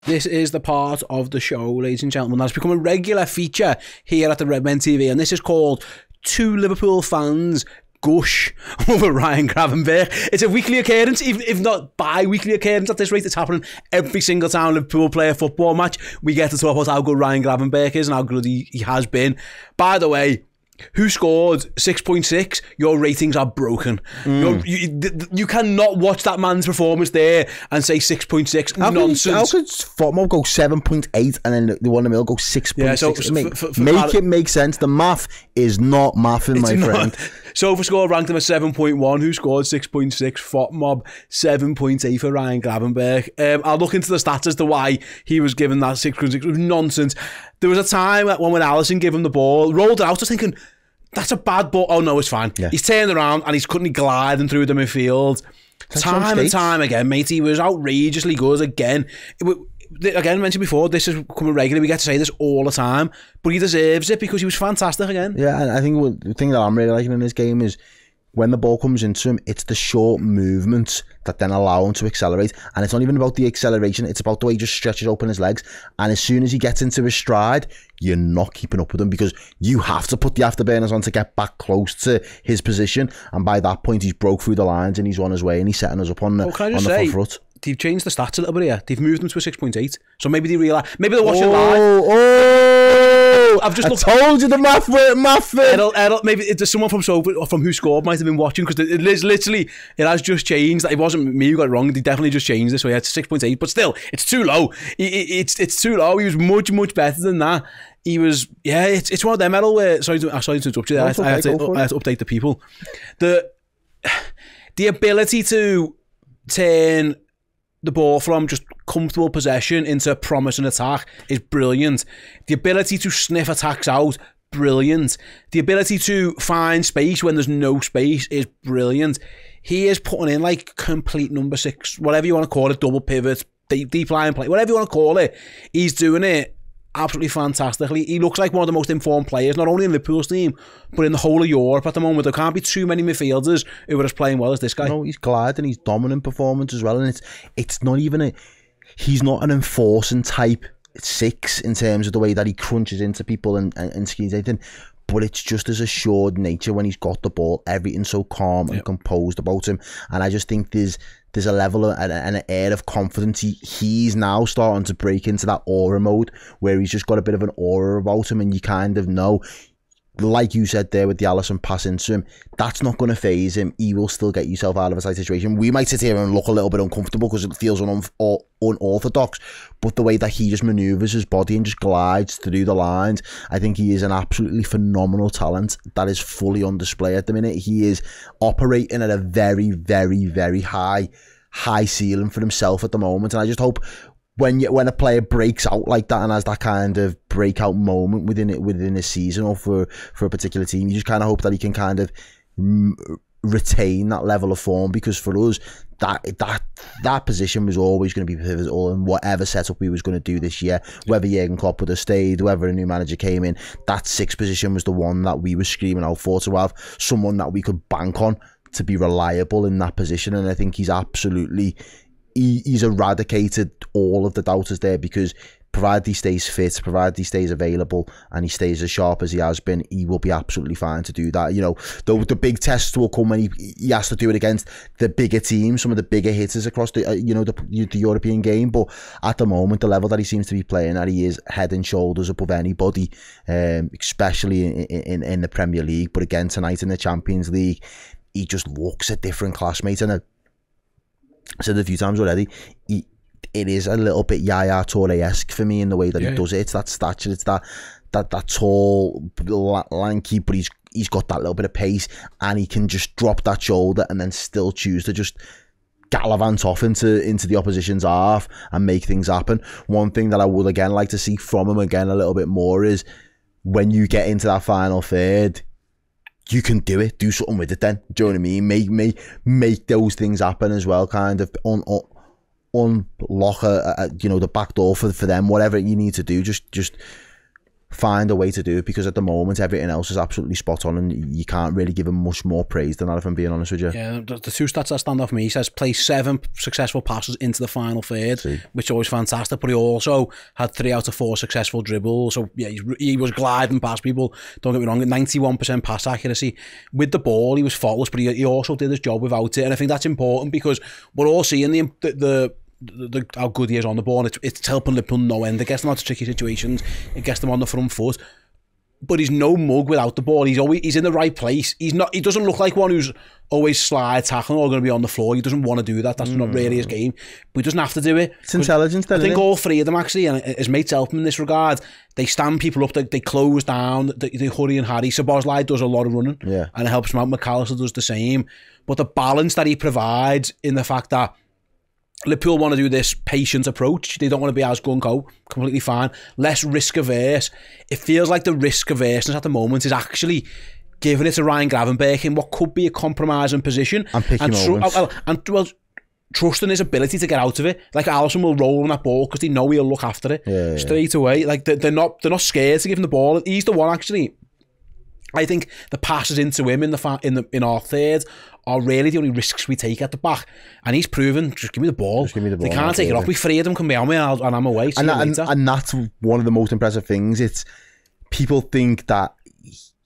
This is the part of the show, ladies and gentlemen, that's become a regular feature here at the Redmen TV, and this is called Two Liverpool Fans Gush over Ryan Gravenberch. It's a weekly occurrence, even if not bi-weekly occurrence at this rate. It's happening every single time Liverpool play a football match. We get to talk about how good Ryan Gravenberch is and how good he has been. By the way, who scored 6.6? Your ratings are broken. You cannot watch that man's performance there and say 6.6. Nonsense. How could Fotmo go 7.8 and then the one in the middle go 6.6? Yeah, so make it make sense. The math is not mathing, my friend. SofaScore ranked him at 7.1. Who scored 6.6? Fotmob 7.8 for Ryan Gravenberch. I'll look into the stats as to why he was given that 6.6. It was nonsense. There was a time when Alisson gave him the ball, rolled it out, just thinking, that's a bad ball. Oh no, it's fine. Yeah. He's turned around and he's currently gliding through the midfield. Time and time again, mate. He was outrageously good again. Again, mentioned before, this is becoming regular. We get to say this all the time, but he deserves it because he was fantastic again. Yeah, and I think the thing that I'm really liking in this game is when the ball comes into him, it's the short movements that then allow him to accelerate. And it's not even about the acceleration, it's about the way he just stretches open his legs. And as soon as he gets into his stride, you're not keeping up with him because you have to put the afterburners on to get back close to his position. And by that point, he's broke through the lines and he's on his way and he's setting us up on the front foot. They've changed the stats a little bit here. They've moved them to a 6.8. So maybe they realise. Maybe they're watching live. I've just told you the math. Errol, maybe there's someone from Who Scored might have been watching because it has just changed. It wasn't me who got it wrong. They definitely just changed this. So yeah, it's 6.8. But still, it's too low. It's too low. He was much better than that. He was, yeah. It's one of them, Errol. Where sorry to interrupt you there. I had to update the people. The ability to turn the ball from just comfortable possession into promising attack is brilliant. The ability to sniff attacks out, brilliant. The ability to find space when there's no space is brilliant. He is putting in like complete number 6, whatever you want to call it, double pivot, deep line play, whatever you want to call it. He's doing it absolutely fantastically. He looks like one of the most informed players, not only in Liverpool's team, but in the whole of Europe at the moment. There can't be too many midfielders who are as playing well as this guy. No, he's gliding, he's dominant performance as well, and it's not even he's not an enforcing type 6 in terms of the way that he crunches into people and schemes anything, but it's just his assured nature when he's got the ball, everything's so calm and composed about him. And I just think there's a level of, and an air of confidence. He's now starting to break into that aura mode where he's just got a bit of an aura about him, and you kind of know, like you said there with the Alisson pass into him, that's not going to faze him. He will still get yourself out of a tight situation. We might sit here and look a little bit uncomfortable because it feels unorthodox, but the way that he just manoeuvres his body and just glides through the lines, I think he is an absolutely phenomenal talent that is fully on display at the minute. He is operating at a very, very, very high ceiling for himself at the moment, and I just hope when a player breaks out like that and has that kind of breakout moment within a season or for a particular team, you just kind of hope that he can kind of retain that level of form, because for us that position was always going to be pivotal in whatever setup we was going to do this year. Whether Jurgen Klopp would have stayed, whether a new manager came in, that 6th position was the one that we were screaming out for, to have someone that we could bank on to be reliable in that position. And I think he's absolutely he's eradicated all of the doubters there, because provided he stays fit, provided he stays available and he stays as sharp as he has been, he will be absolutely fine to do that. You know, the big tests will come when he has to do it against the bigger teams, some of the bigger hitters across the the European game. But at the moment, the level that he seems to be playing at, he is head and shoulders above anybody, especially in the Premier League. But again, tonight in the Champions League, he just looks a different class, mate. And I said it a few times already, it is a little bit Yaya Toure-esque for me in the way that he does it. It's that stature, it's that tall, lanky, but he's got that little bit of pace, and he can just drop that shoulder and then still choose to just gallivant off into the opposition's half and make things happen. One thing that I would again like to see from him again a little bit more is when you get into that final third, you can do it. Do something with it then. Do you know what I mean? Make those things happen as well. Kind of unlock the back door for them. Whatever you need to do, just find a way to do it, because at the moment everything else is absolutely spot on, and you can't really give him much more praise than that, if I'm being honest with you. Yeah, the two stats that stand out for me, he says play 7 successful passes into the final third, which is always fantastic, but he also had 3 out of 4 successful dribbles, so yeah, he was gliding past people, don't get me wrong, 91% pass accuracy. With the ball, he was faultless, but he also did his job without it, and I think that's important, because we're all seeing the how good he is on the ball, and it's helping Liverpool no end. It gets them out of tricky situations, it gets them on the front foot, but he's no mug without the ball. He's in the right place. He doesn't look like one who's always slide tackling or going to be on the floor. He doesn't want to do that. That's not really his game, but he doesn't have to do it. It's intelligence then, I think all 3 of them actually, and his mates help him in this regard, they stand people up, they close down, they hurry and harry. Szoboszlai does a lot of running, and it helps him out. Mac Allister does the same, but the balance that he provides in the fact that Liverpool want to do this patient approach. They don't want to be as gung-ho, completely fine. Less risk-averse. It feels like the risk-averseness at the moment is actually giving it to Ryan Gravenberch in what could be a compromising position. And picking moments. Trusting his ability to get out of it. Like Alisson will roll on that ball because they know he'll look after it straight away. Like they're not scared to give him the ball. He's the one actually. I think the passes into him in our third are really the only risks we take at the back, and he's proven, just give me the ball. They can't take it off. We 3 of them can be on me, and I'm away. And that's one of the most impressive things. It's people think that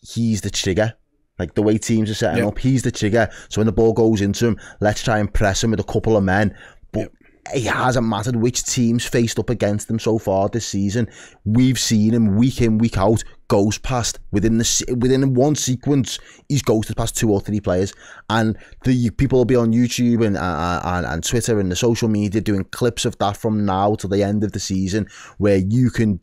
he's the trigger, like the way teams are setting up. He's the trigger. So when the ball goes into him, let's try and press him with a couple of men. But it hasn't mattered which teams faced up against him so far this season. We've seen him week in, week out, goes past within one sequence. He's ghosted past 2 or 3 players, and the people will be on YouTube and Twitter and the social media doing clips of that from now to the end of the season, where you can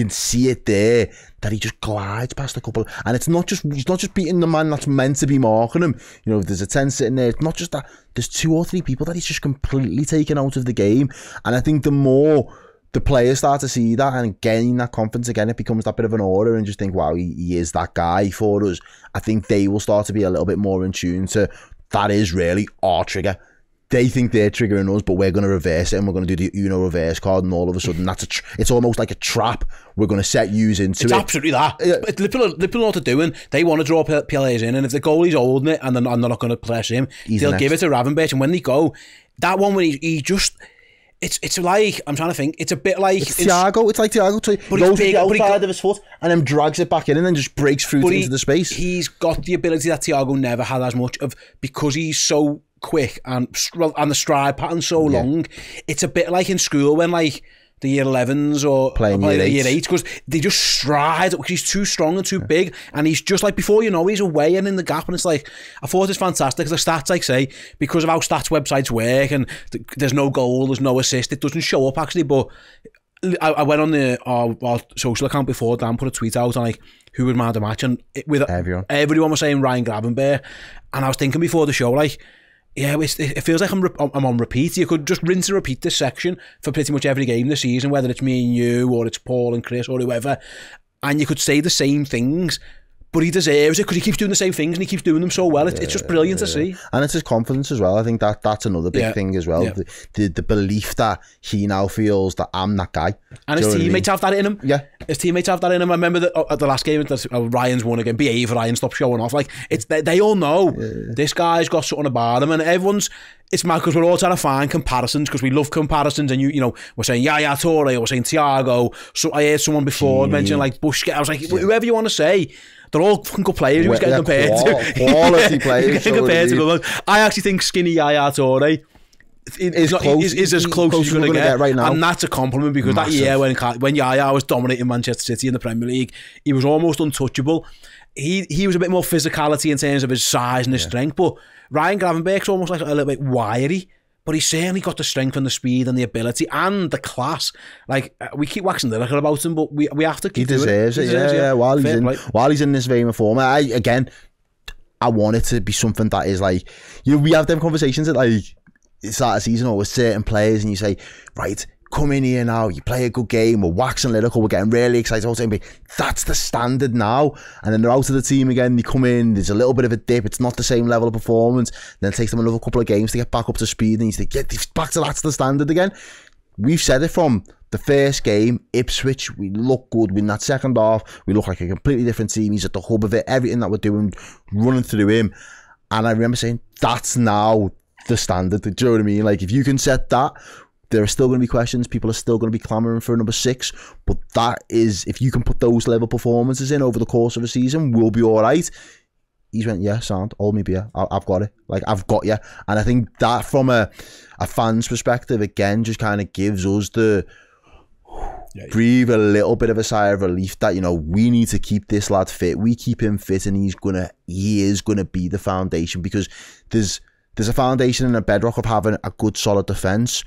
see it there, that he just glides past a couple, and he's not just beating the man that's meant to be marking him. You know, if there's a 10 sitting there, it's not just that, there's 2 or 3 people that he's just completely taken out of the game. And I think the more the players start to see that and gain that confidence again, it becomes that bit of an aura, and just think, wow, he is that guy for us. I think they will start to be a little bit more in tune to, that is really our trigger. They think they're triggering us, but we're going to reverse it, and we're going to do the Uno reverse card, and all of a sudden it's almost like a trap. We're going to set yous into it. It's absolutely that. Liverpool know what they're doing. They want to draw players in, and if the goalie's holding it and they're not going to press him, they'll give it to Gravenberch. And when they go, that one when he just... It's like, I'm trying to think, it's a bit like... It's Thiago, it's like Thiago, he goes to the outside of his foot and then drags it back in and then just breaks through into the space. He's got the ability that Thiago never had as much of, because he's so quick and the stride pattern so long. It's a bit like in school when like the year 11s or playing year 8, because they just stride, because he's too strong and too big, and he's just like, before you know, he's away and in the gap. And it's like, I thought it's fantastic. The stats, like say, because of how stats websites work, and there's no goal, there's no assist, it doesn't show up actually. But I went on our social account before, Dan put a tweet out on like who would man of the match, and everyone was saying Ryan Gravenberch, and I was thinking before the show, like, yeah, it feels like I'm on repeat. You could just rinse and repeat this section for pretty much every game this season, whether it's me and you, or it's Paul and Chris, or whoever, and you could say the same things, but he deserves it because he keeps doing the same things and he keeps doing them so well. It's just brilliant to see. And it's his confidence as well. I think that's another big thing as well. The belief that he now feels that I'm that guy. And his teammates have that in him. Yeah. His teammates have that in him. I remember that at the last game, Ryan's won again. Behave, Ryan, stop showing off. Like, they all know this guy's got something about him, and everyone's... It's mad because we're all trying to find comparisons, because we love comparisons, and you know, we're saying Yaya Toure, or we're saying Thiago. So I heard someone before mention like Busquets. I was like, whoever you want to say, they're all fucking good players. He was getting compared to quality players. Getting compared to good. I actually think skinny Yaya Toure is as close as you're going to get right now, and that's a compliment, because that year when Yaya was dominating Manchester City in the Premier League, he was almost untouchable. He was a bit more physicality in terms of his size and his strength, but Ryan Gravenberch's almost like a little bit wiry, but he's certainly got the strength and the speed and the ability and the class. Like, we keep waxing lyrical about him, but we have to keep doing it. He deserves it, yeah. While he's in this vein of form, I want it to be something that is like, you know, we have them conversations at like start of season or with certain players, and you say, right, come in here now, you play a good game, we're waxing lyrical, we're getting really excited all the time, but that's the standard now. And then they're out of the team again, they come in, there's a little bit of a dip, it's not the same level of performance, then it takes them another couple of games to get back up to speed, and you think, yeah, back to that's the standard again. We've said it from The first game, Ipswich, we look good. In that second half, we look like a completely different team. He's at the hub of it. Everything that we're doing, running through him. And I remember saying, that's now the standard. Do you know what I mean? Like, if you can set that, there are still going to be questions. People are still going to be clamouring for a number 6. But that is, if you can put those level performances in over the course of a season, we'll be all right. He's went, yeah, sound, hold me beer. I've got it. Like, I've got you. And I think that from a fan's perspective, again, just kind of gives us the breathe a little bit of a sigh of relief that, you know, we need to keep this lad fit. We keep him fit and he is gonna be the foundation, because there's a foundation and a bedrock of having a good solid defence,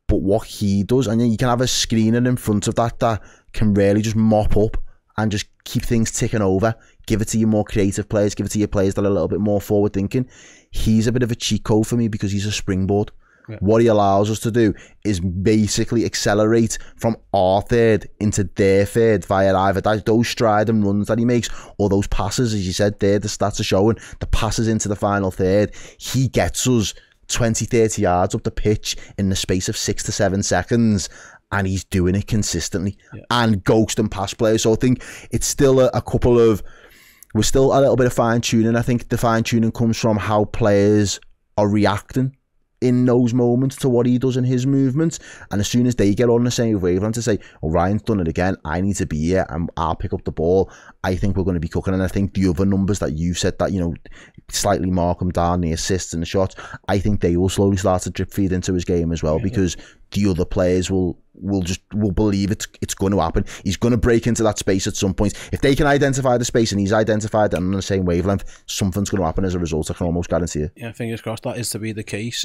but what he does, and then you can have a screener in front of that can really just mop up and just keep things ticking over, give it to your more creative players, give it to your players that are a little bit more forward thinking. He's a bit of a cheat code for me because he's a springboard. Yeah. What he allows us to do is basically accelerate from our third into their third via either those stride and runs that he makes, or those passes, as you said there, the stats are showing, the passes into the final third. He gets us 20, 30 yards up the pitch in the space of 6 to 7 seconds, and he's doing it consistently and ghosting past players. So I think it's still a couple of, we're still a little bit of fine-tuning. I think the fine-tuning comes from how players are reacting in those moments to what he does in his movements, and as soon as they get on the same wavelength to say, oh, Ryan's done it again, I need to be here and I'll pick up the ball, I think we're going to be cooking. And I think the other numbers that you said that, you know, slightly mark him down, the assists and the shots, I think they will slowly start to drip feed into his game as well, because the other players will believe it's going to happen. He's going to break into that space at some point. If they can identify the space and he's identified and on the same wavelength, something's going to happen as a result. I can almost guarantee it. Yeah, fingers crossed that is to be the case.